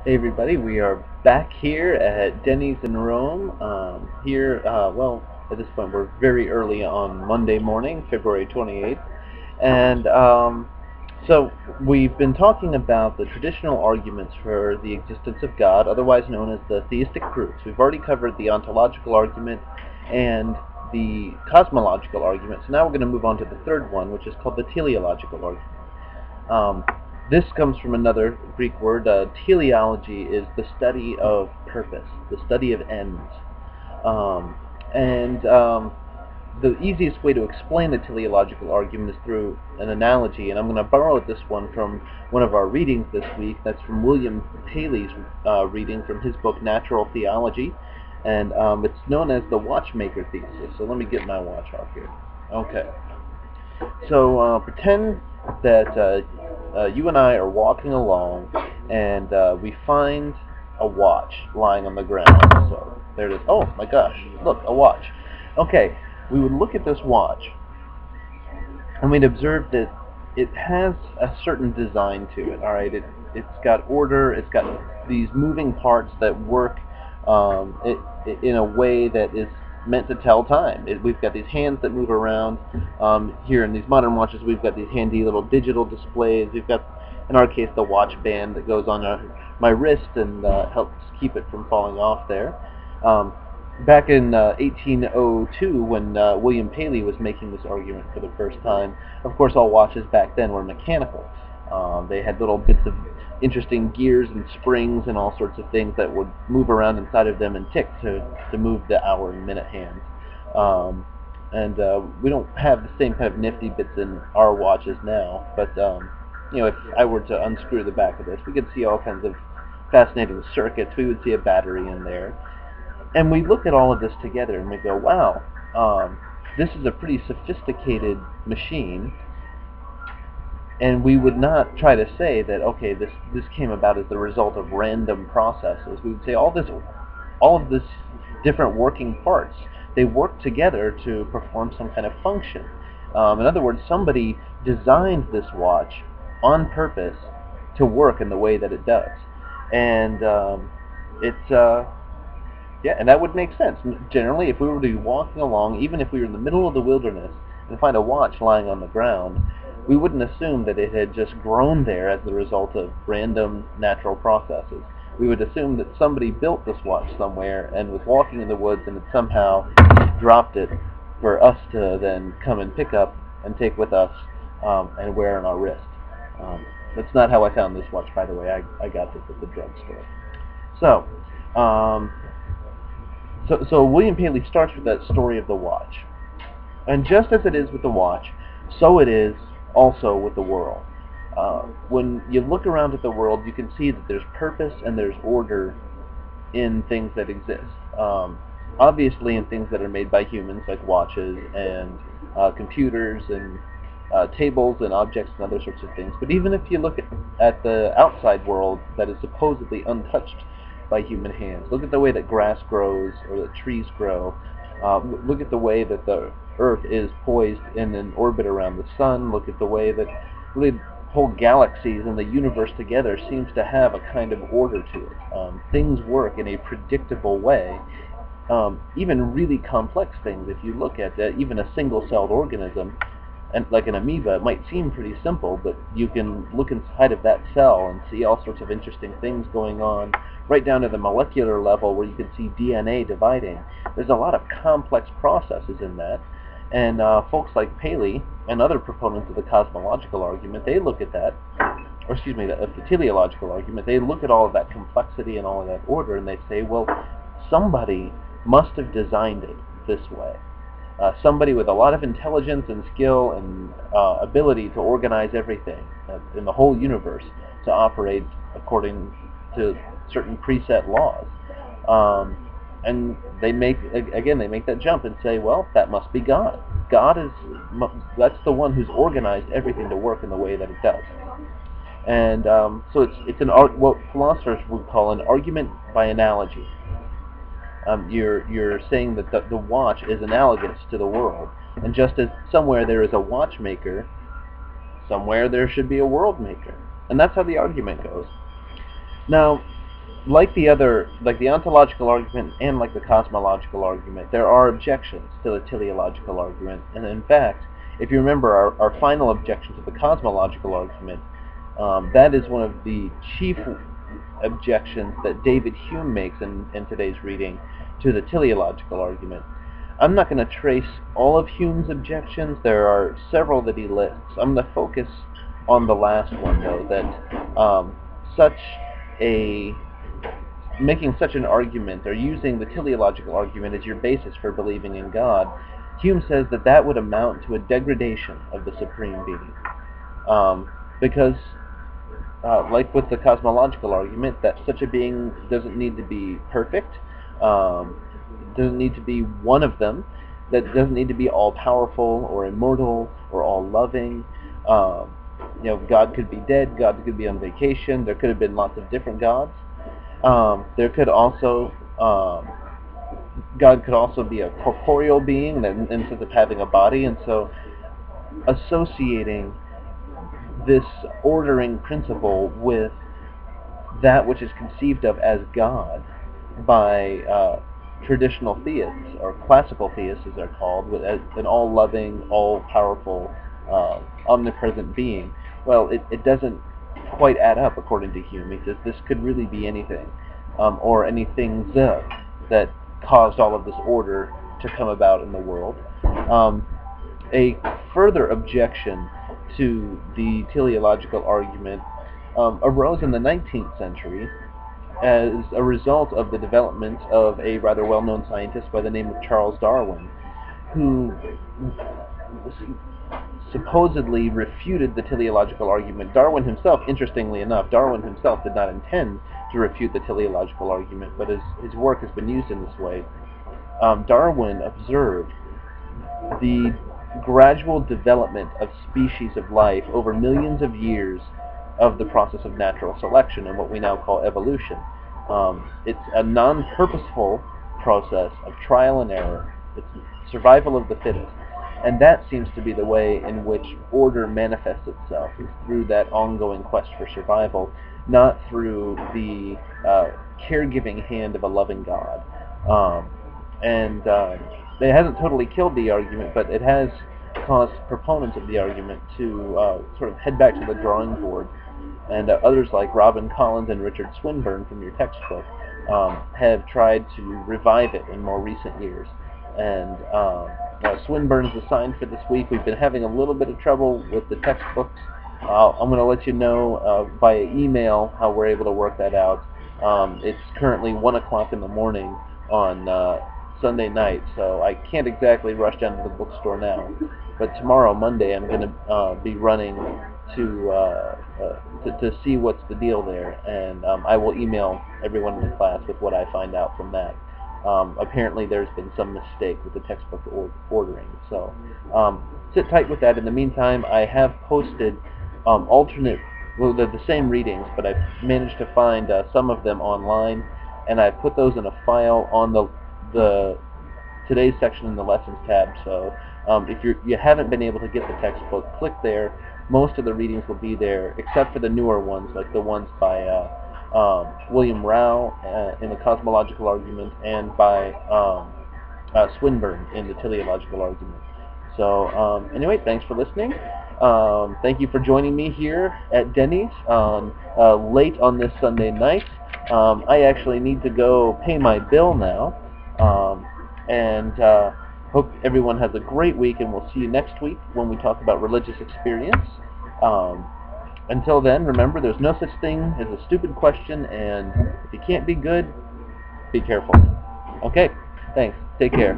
Hey everybody, we are back here at Denny's in Rome. Well, at this point we're very early on Monday morning, February 28th. And so we've been talking about the traditional arguments for the existence of God, otherwise known as the theistic proofs. We've already covered the ontological argument and the cosmological argument. So now we're going to move on to the third one, which is called the teleological argument. This comes from another Greek word. Teleology is the study of purpose, the study of ends. And the easiest way to explain the teleological argument is through an analogy, and I'm going to borrow this one from one of our readings this week. That's from William Paley's reading from his book Natural Theology, and it's known as the watchmaker thesis. So let me get my watch off here. Okay. So pretend that you and I are walking along, and we find a watch lying on the ground. So there it is. Oh my gosh! Look, a watch. Okay, we would look at this watch, and we'd observe that it has a certain design to it. All right, it's got order. It's got these moving parts that work in a way that is meant to tell time. We've got these hands that move around. Here in these modern watches, we've got these handy little digital displays. We've got, in our case, the watch band that goes on my wrist and helps keep it from falling off there. Back in 1802, when William Paley was making this argument for the first time, of course all watches back then were mechanical. They had little bits of interesting gears and springs and all sorts of things that would move around inside of them and tick to move the hour and minute hands. And we don't have the same kind of nifty bits in our watches now, but if I were to unscrew the back of this, we could see all kinds of fascinating circuits. We would see a battery in there. And we look at all of this together and we go, wow, this is a pretty sophisticated machine. And we would not try to say that, okay, this came about as the result of random processes. We would say all of this different working parts, they work together to perform some kind of function. In other words, somebody designed this watch on purpose to work in the way that it does. And and that would make sense. Generally, if we were to be walking along, even if we were in the middle of the wilderness and find a watch lying on the ground, we wouldn't assume that it had just grown there as the result of random natural processes. We would assume that somebody built this watch somewhere and was walking in the woods and had somehow dropped it for us to then come and pick up and take with us and wear on our wrist. That's not how I found this watch, by the way. I got this at the drugstore. So William Paley starts with that story of the watch. And just as it is with the watch, so it is also with the world. When you look around at the world, you can see that there's purpose and there's order in things that exist. Obviously in things that are made by humans, like watches and computers and tables and objects and other sorts of things. But even if you look at the outside world that is supposedly untouched by human hands, look at the way that grass grows or that trees grow. Look at the way that the Earth is poised in an orbit around the sun. Look at the way that really whole galaxies and the universe together seems to have a kind of order to it. Things work in a predictable way. Even really complex things, if you look at even a single-celled organism, and like an amoeba, it might seem pretty simple, but you can look inside of that cell and see all sorts of interesting things going on, right down to the molecular level where you can see DNA dividing. There's a lot of complex processes in that, and folks like Paley and other proponents of the cosmological argument, they look at that, or excuse me, the teleological argument, they look at all of that complexity and all of that order, and they say, well, somebody must have designed it this way. Somebody with a lot of intelligence and skill and ability to organize everything in the whole universe to operate according to certain preset laws. And they make that jump and say, well, that must be God. That's the one who's organized everything to work in the way that it does. And so it's what philosophers would call an argument by analogy. You're saying that the watch is analogous to the world, and just as somewhere there is a watchmaker, somewhere there should be a world maker, and that's how the argument goes. Now, like the ontological argument and like the cosmological argument, there are objections to the teleological argument. And in fact, if you remember our final objection to the cosmological argument, that is one of the chief objections that David Hume makes in today's reading to the teleological argument. I'm not going to trace all of Hume's objections. There are several that he lists. I'm going to focus on the last one, though, that making such an argument, or using the teleological argument as your basis for believing in God, Hume says that that would amount to a degradation of the supreme being. Because, like with the cosmological argument, that such a being doesn't need to be perfect, doesn't need to be one of them, that doesn't need to be all-powerful or immortal or all-loving. God could be dead, God could be on vacation, there could have been lots of different gods. There could also, God could also be a corporeal being instead of having a body, and so associating this ordering principle with that which is conceived of as God by traditional theists, or classical theists as they're called, as an all-loving, all-powerful, omnipresent being, well, it doesn't quite add up according to Hume. He says this could really be anything, or anything that caused all of this order to come about in the world. A further objection to the teleological argument arose in the 19th century as a result of the development of a rather well-known scientist by the name of Charles Darwin, who supposedly refuted the teleological argument. Darwin himself, interestingly enough, Darwin himself did not intend to refute the teleological argument, but his work has been used in this way. Darwin observed the gradual development of species of life over millions of years of the process of natural selection and what we now call evolution. It's a non-purposeful process of trial and error. It's survival of the fittest. And that seems to be the way in which order manifests itself, is through that ongoing quest for survival, not through the caregiving hand of a loving God. It hasn't totally killed the argument, but it has caused proponents of the argument to sort of head back to the drawing board. And others like Robin Collins and Richard Swinburne from your textbook have tried to revive it in more recent years. And Swinburne is assigned for this week. We've been having a little bit of trouble with the textbooks. I'm going to let you know via email how we're able to work that out. It's currently 1 o'clock in the morning on Sunday night, so I can't exactly rush down to the bookstore now. But tomorrow, Monday, I'm going to be running to see what's the deal there, and I will email everyone in the class with what I find out from that. Apparently there's been some mistake with the textbook ordering, so sit tight with that. In the meantime, I have posted alternate, well, they're the same readings, but I've managed to find some of them online, and I've put those in a file on the today's section in the lessons tab. So if you haven't been able to get the textbook, click there. Most of the readings will be there, except for the newer ones, like the ones by William Rao in the Cosmological Argument, and by Swinburne in the Teleological Argument. So anyway, thanks for listening. Thank you for joining me here at Denny's late on this Sunday night. I actually need to go pay my bill now, and hope everyone has a great week, and we'll see you next week when we talk about religious experience. Until then, remember, there's no such thing as a stupid question, and if you can't be good, be careful. Okay, thanks. Take care.